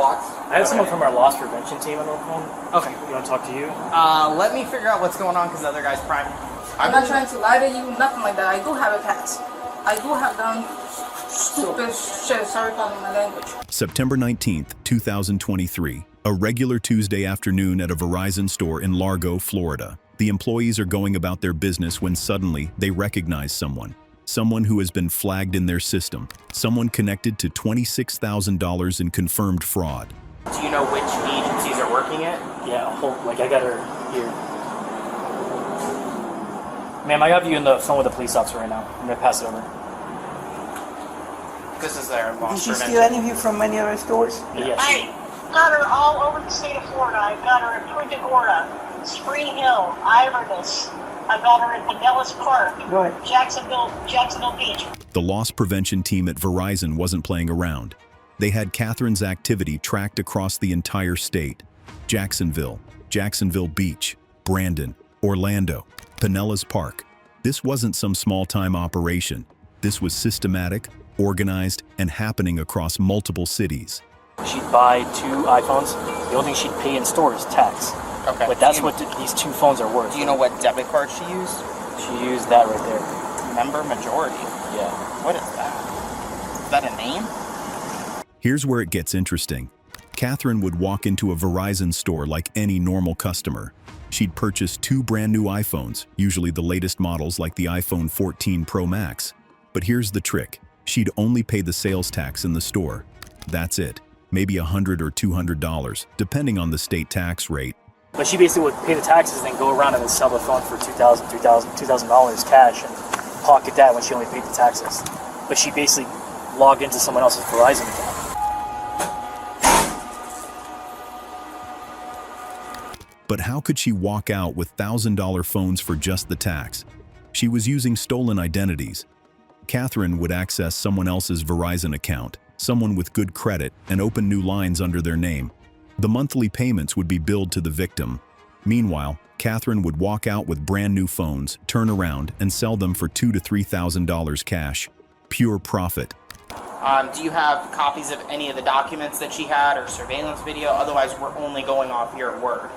blocks. I have someone from our loss prevention team on the phone. Okay. You want to talk to you? Let me figure out what's going on because the other guy's prime. I'm not trying to lie to you, nothing like that. I do have a past. I do have done stupid shit. Sorry for my language. September 19th, 2023. A regular Tuesday afternoon at a Verizon store in Largo, Florida. The employees are going about their business when suddenly they recognize someone. Someone who has been flagged in their system. Someone connected to $26,000 in confirmed fraud. Do you know which agencies are working it? Yeah, I got her here. Ma'am, I have you in the phone with the police officer right now. I'm going to pass it over. This is their loss Did she prevention. steal any of you from any other stores? Yes. I got her all over the state of Florida. I've got her in Punta Gorda, Spring Hill, Iverness. I've got her in Pinellas Park, Right. Jacksonville Beach. The loss prevention team at Verizon wasn't playing around. They had Catherine's activity tracked across the entire state. Jacksonville, Jacksonville Beach, Brandon, Orlando, Pinellas Park. This wasn't some small-time operation. This was systematic, organized, and happening across multiple cities. She'd buy 2 iPhones. The only thing she'd pay in store is tax. Okay. But that's what these 2 phones are worth. Do you know what debit card she used? She used that right there. Member majority. Yeah. What is that? Is that a name? Here's where it gets interesting. Catherine would walk into a Verizon store like any normal customer. She'd purchase 2 brand new iPhones, usually the latest models like the iPhone 14 Pro Max. But here's the trick. She'd only pay the sales tax in the store. That's it. Maybe $100 or $200, depending on the state tax rate. But she basically would pay the taxes and then go around and then sell the phone for $2,000 cash and pocket that when she only paid the taxes. But she basically logged into someone else's Verizon account. But how could she walk out with $1,000 phones for just the tax? She was using stolen identities. Catherine would access someone else's Verizon account, someone with good credit, and open new lines under their name. The monthly payments would be billed to the victim. Meanwhile, Catherine would walk out with brand new phones, turn around, and sell them for $2,000 to $3,000 cash. Pure profit. Do you have copies of any of the documents that she had or surveillance video? Otherwise, we're only going off your word.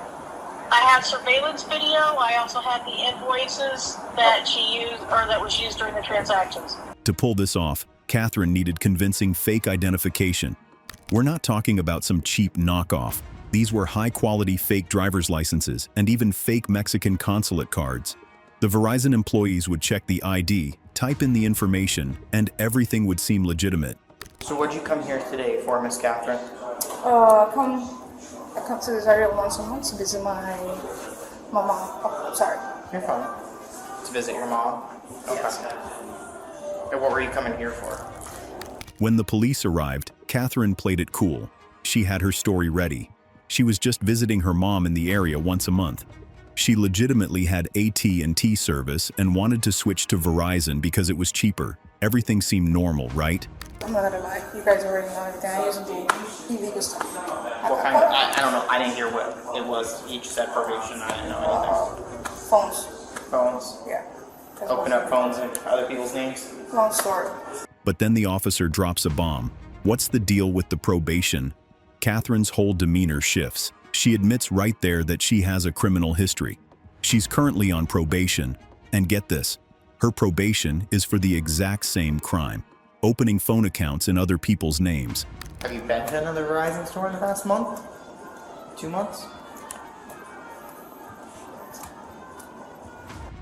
I have surveillance video. I also have the invoices that she used or that was used during the transactions. To pull this off, Catherine needed convincing fake identification. We're not talking about some cheap knockoff. These were high-quality fake driver's licenses and even fake Mexican consulate cards. The Verizon employees would check the ID, type in the information, and everything would seem legitimate. So what'd you come here today for, Miss Catherine? I come to this area once a month to visit my mom. Oh, sorry. You're fine. To visit your mom? Okay. Yes. And what were you coming here for? When the police arrived, Catherine played it cool. She had her story ready. She was just visiting her mom in the area once a month. She legitimately had AT&T service and wanted to switch to Verizon because it was cheaper. Everything seemed normal, right? I'm not gonna lie. You guys already know everything. I usually do illegal stuff. What kind of, I don't know, I didn't hear what it was. You just said probation, I didn't know anything. Phones. Phones? Yeah. That's Open up phones in other people's names? Long story. But then the officer drops a bomb. What's the deal with the probation? Catherine's whole demeanor shifts. She admits right there that she has a criminal history. She's currently on probation. And get this, her probation is for the exact same crime. Opening phone accounts in other people's names. Have you been to another Verizon store in the past month? 2 months?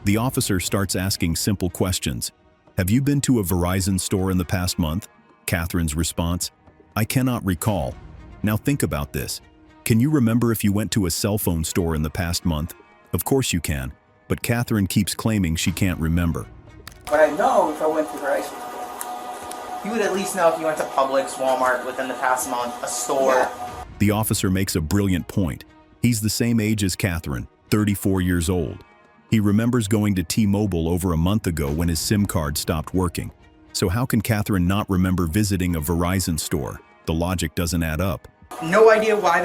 The officer starts asking simple questions. Have you been to a Verizon store in the past month? Catherine's response, I cannot recall. Now think about this. Can you remember if you went to a cell phone store in the past month? Of course you can, but Catherine keeps claiming she can't remember. But I know if I went to Verizon. You would at least know if you went to Publix, Walmart within the past month, a store. Yeah. The officer makes a brilliant point. He's the same age as Catherine, 34 years old. He remembers going to T-Mobile over a month ago when his SIM card stopped working. So how can Catherine not remember visiting a Verizon store? The logic doesn't add up. No idea why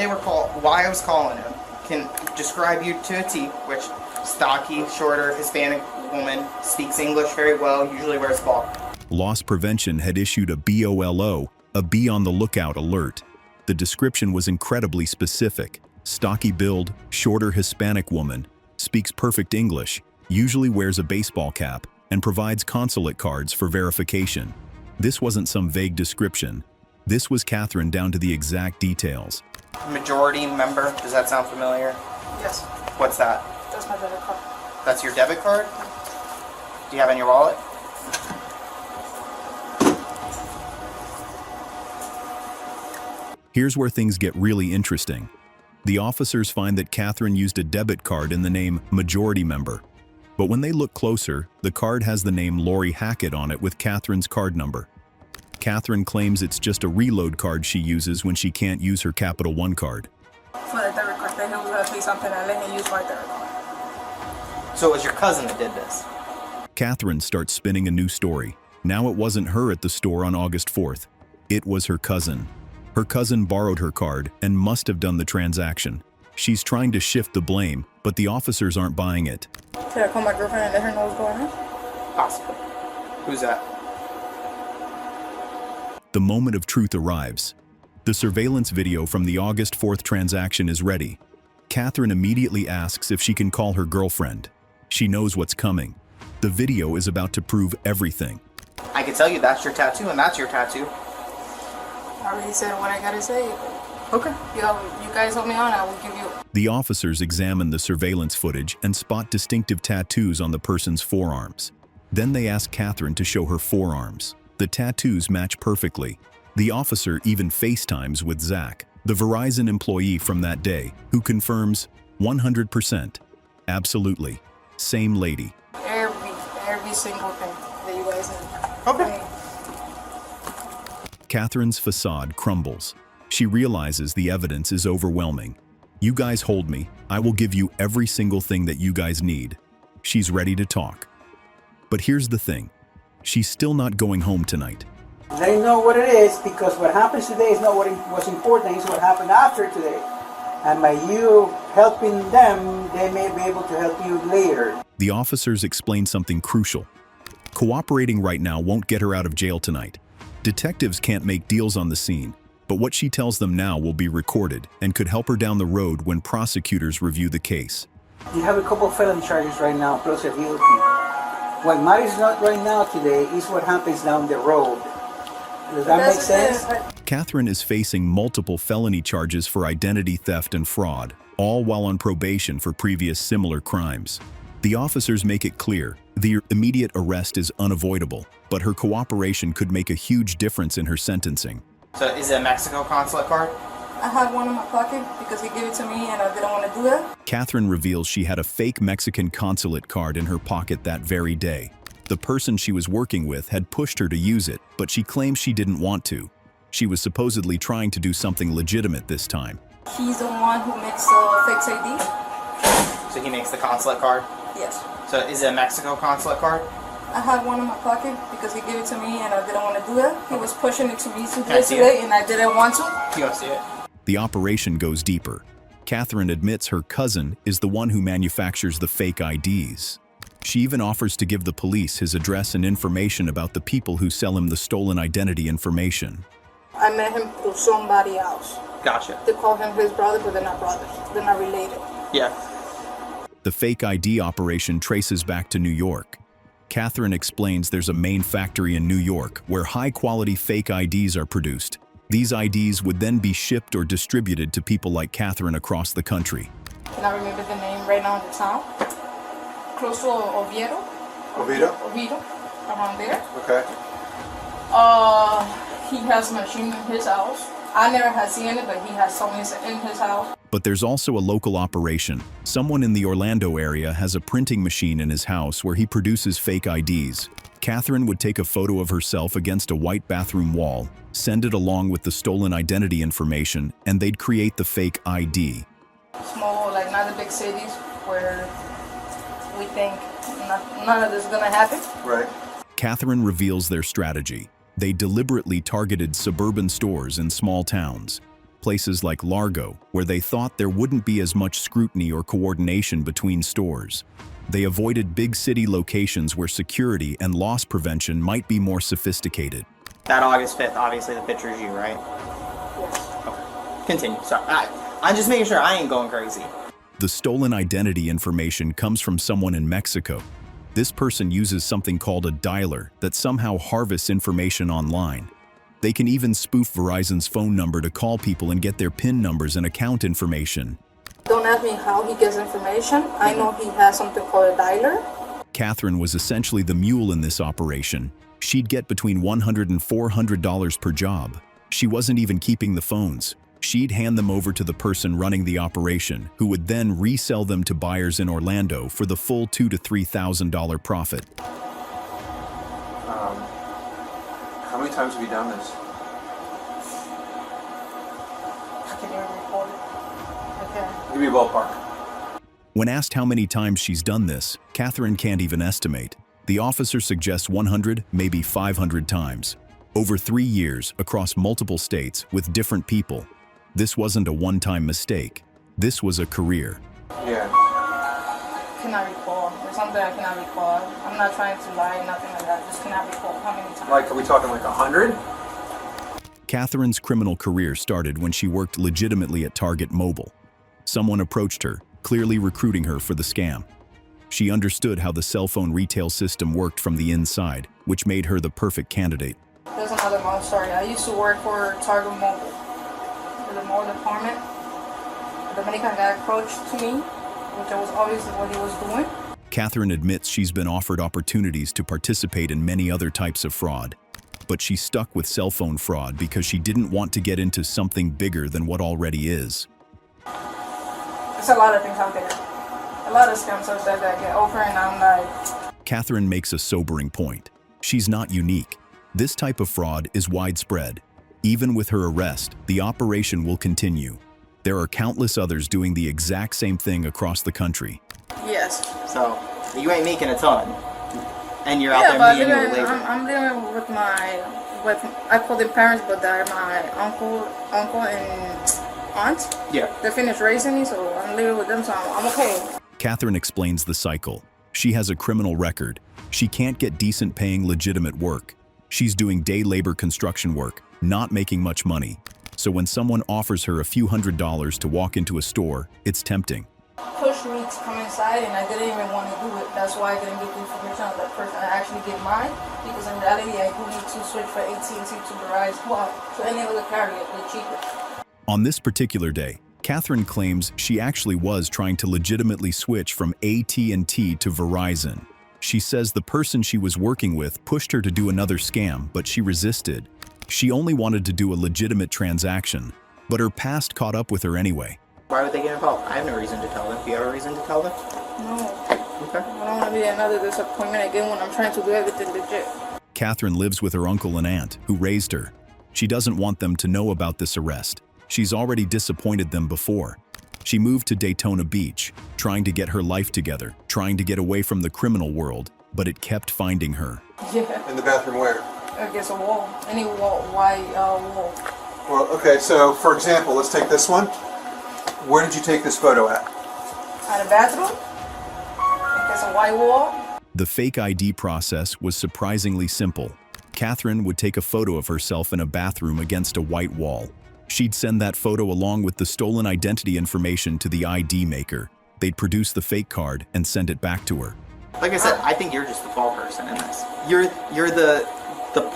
why I was calling him. Can describe you to a T, which stocky, shorter, Hispanic woman, speaks English very well, usually wears ball. Loss Prevention had issued a BOLO, a Be on the Lookout alert. The description was incredibly specific. Stocky build, shorter Hispanic woman, speaks perfect English, usually wears a baseball cap, and provides consulate cards for verification. This wasn't some vague description. This was Catherine down to the exact details. Majority member, does that sound familiar? Yes. What's that? That's my debit card. That's your debit card? Do you have it in your wallet? Here's where things get really interesting. The officers find that Catherine used a debit card in the name Majority Member. But when they look closer, the card has the name Lori Hackett on it with Catherine's card number. Catherine claims it's just a reload card she uses when she can't use her Capital One card. For the debit card, then he was going to pay something and let me use my debit card. So it was your cousin that did this? Catherine starts spinning a new story. Now it wasn't her at the store on August 4th. It was her cousin. Her cousin borrowed her card and must have done the transaction. She's trying to shift the blame, but the officers aren't buying it. Should I call my girlfriend and let her know what's going on? Possibly. Who's that? The moment of truth arrives. The surveillance video from the August 4th transaction is ready. Catherine immediately asks if she can call her girlfriend. She knows what's coming. The video is about to prove everything. I can tell you that's your tattoo and that's your tattoo. I already said what I gotta say. Okay. You guys help me on, I will give you. The officers examine the surveillance footage and spot distinctive tattoos on the person's forearms. Then they ask Catherine to show her forearms. The tattoos match perfectly. The officer even FaceTimes with Zach, the Verizon employee from that day, who confirms 100%. Absolutely. Same lady. Every single thing that you guys need. Okay. Catherine's facade crumbles. She realizes the evidence is overwhelming. You guys hold me. I will give you every single thing that you guys need. She's ready to talk. But here's the thing. She's still not going home tonight. They know what it is, because what happens today is not what was important, it's what happened after today. And by you helping them, they may be able to help you later. The officers explain something crucial. Cooperating right now won't get her out of jail tonight. Detectives can't make deals on the scene, but what she tells them now will be recorded and could help her down the road when prosecutors review the case. You have a couple of felony charges right now, plus a guilty. What matters not right now today is what happens down the road. Does that make sense? Catherine is facing multiple felony charges for identity theft and fraud, all while on probation for previous similar crimes. The officers make it clear the immediate arrest is unavoidable, but her cooperation could make a huge difference in her sentencing. So is it a Mexico consulate card? I had one in my pocket because he gave it to me and I didn't want to do that. Catherine reveals she had a fake Mexican consulate card in her pocket that very day. The person she was working with had pushed her to use it, but she claims she didn't want to. She was supposedly trying to do something legitimate this time. He's the one who makes fake ID. So he makes the consulate card? Yes. So is it a Mexico consulate card? I had one in my pocket because he gave it to me and I didn't want to do that. He was pushing it to me Can I see today and I didn't want to. You want to see it? The operation goes deeper. Catherine admits her cousin is the one who manufactures the fake IDs. She even offers to give the police his address and information about the people who sell him the stolen identity information. I met him through somebody else. Gotcha. They call him his brother, but they're not brothers. They're not related. Yeah. The fake ID operation traces back to New York. Catherine explains there's a main factory in New York where high-quality fake IDs are produced. These IDs would then be shipped or distributed to people like Catherine across the country. Can I remember the name right now in the town? Close to Oviedo. Oviedo, around there. Okay. He has a machine in his house. I never had seen it, but he has someone in his house. But there's also a local operation. Someone in the Orlando area has a printing machine in his house where he produces fake IDs. Catherine would take a photo of herself against a white bathroom wall, send it along with the stolen identity information, and they'd create the fake ID. Small, like not the big cities where we think none of this is gonna happen. Right. Catherine reveals their strategy. They deliberately targeted suburban stores in small towns, places like Largo, where they thought there wouldn't be as much scrutiny or coordination between stores. They avoided big city locations where security and loss prevention might be more sophisticated. That August 5th, obviously the picture is you, right? Yes. Continue. Sorry. I'm just making sure I ain't going crazy. The stolen identity information comes from someone in Mexico. This person uses something called a dialer that somehow harvests information online. They can even spoof Verizon's phone number to call people and get their PIN numbers and account information. Don't ask me how he gets information. I know he has something called a dialer. Catherine was essentially the mule in this operation. She'd get between $100 and $400 per job. She wasn't even keeping the phones. She'd hand them over to the person running the operation, who would then resell them to buyers in Orlando for the full $2,000 to $3,000 profit. How many times have you done this? I can even record it. Okay. Give me a ballpark. When asked how many times she's done this, Catherine can't even estimate. The officer suggests 100, maybe 500 times. Over 3 years, across multiple states, with different people. This wasn't a one-time mistake. This was a career. Yeah. Cannot recall. There's something I cannot recall. I'm not trying to lie, nothing like that. Just cannot recall how many times. Like, are we talking like 100? Catherine's criminal career started when she worked legitimately at Target Mobile. Someone approached her, clearly recruiting her for the scam. She understood how the cell phone retail system worked from the inside, which made her the perfect candidate. There's another long story. I used to work for Target Mobile. For the mobile department. The Dominican guy approached to me, which was obviously what he was doing. Catherine admits she's been offered opportunities to participate in many other types of fraud, but she stuck with cell phone fraud because she didn't want to get into something bigger than what already is. There's a lot of things out there. A lot of scams out there that get over, and I'm like... Catherine makes a sobering point. She's not unique. This type of fraud is widespread. Even with her arrest, the operation will continue. There are countless others doing the exact same thing across the country. Yes. So, you ain't making a ton. And you're out there manually labor. I'm living with I call them parents, but they're my uncle and aunt. Yeah. They finished raising me, so I'm living with them, so I'm okay. Catherine explains the cycle. She has a criminal record. She can't get decent paying legitimate work. She's doing day labor construction work, not making much money. So when someone offers her a few $100s to walk into a store, it's tempting. Pushed me to come inside, and I didn't even want to do it. That's why I didn't get the information of that person. I actually get mine, because in reality, I do need to switch from AT&T to Verizon, well, to any other carrier, the cheapest. On this particular day, Catherine claims she actually was trying to legitimately switch from AT&T to Verizon. She says the person she was working with pushed her to do another scam, but she resisted. She only wanted to do a legitimate transaction, but her past caught up with her anyway. Why would they get involved? I have no reason to tell them. Do you have a reason to tell them? No. Okay. I don't want to be another disappointment again when I'm trying to do everything legit. Catherine lives with her uncle and aunt, who raised her. She doesn't want them to know about this arrest. She's already disappointed them before. She moved to Daytona Beach, trying to get her life together, trying to get away from the criminal world, but it kept finding her. Yeah. In the bathroom where? Against a wall. Any wall, white wall. Well, okay, so for example, let's take this one. Where did you take this photo at? At a bathroom. Against a white wall. The fake ID process was surprisingly simple. Catherine would take a photo of herself in a bathroom against a white wall. She'd send that photo along with the stolen identity information to the ID maker. They'd produce the fake card and send it back to her. Like I said, I think you're just the fall person in this. You're the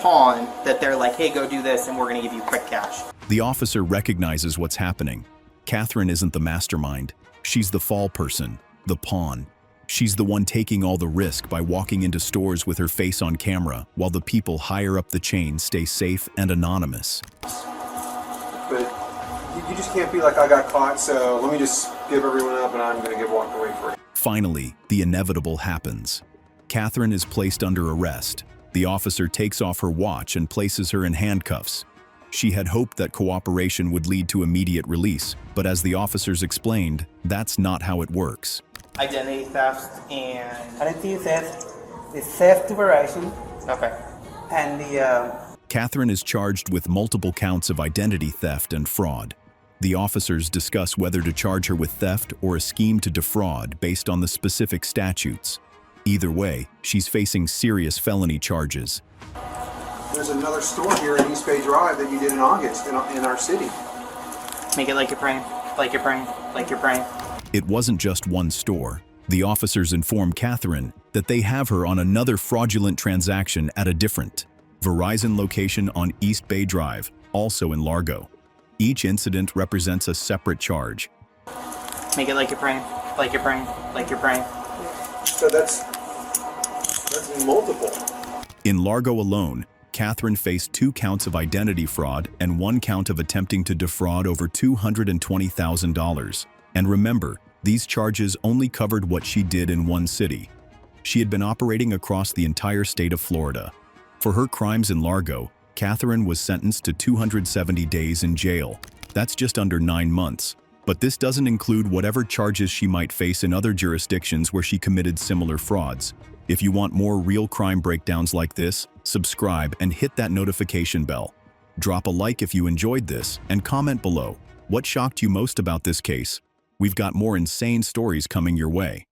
pawn that they're like, hey, go do this and we're going to give you quick cash. The officer recognizes what's happening. Catherine isn't the mastermind. She's the fall person, the pawn. She's the one taking all the risk by walking into stores with her face on camera, while the people higher up the chain stay safe and anonymous. But you just can't be like, I got caught, so let me just give everyone up and I'm going to get walked away free. Finally, the inevitable happens. Catherine is placed under arrest. The officer takes off her watch and places her in handcuffs. She had hoped that cooperation would lead to immediate release, but as the officers explained, that's not how it works. Identity theft and... Identity theft, the theft to Verizon, Okay. and the... Catherine is charged with multiple counts of identity theft and fraud. The officers discuss whether to charge her with theft or a scheme to defraud based on the specific statutes. Either way, she's facing serious felony charges. There's another store here in East Bay Drive that you did in August in our city. Make it like you're praying, like you're praying, like you're praying. It wasn't just one store. The officers informed Catherine that they have her on another fraudulent transaction at a different Verizon location on East Bay Drive, also in Largo. Each incident represents a separate charge. Make it like you're praying, like you're praying, like you're praying. So that's multiple. In Largo alone, Catherine faced 2 counts of identity fraud and 1 count of attempting to defraud over $220,000. And remember, these charges only covered what she did in one city. She had been operating across the entire state of Florida. For her crimes in Largo, Catherine was sentenced to 270 days in jail. That's just under 9 months. But this doesn't include whatever charges she might face in other jurisdictions where she committed similar frauds. If you want more real crime breakdowns like this, subscribe and hit that notification bell. Drop a like if you enjoyed this and comment below. What shocked you most about this case? We've got more insane stories coming your way.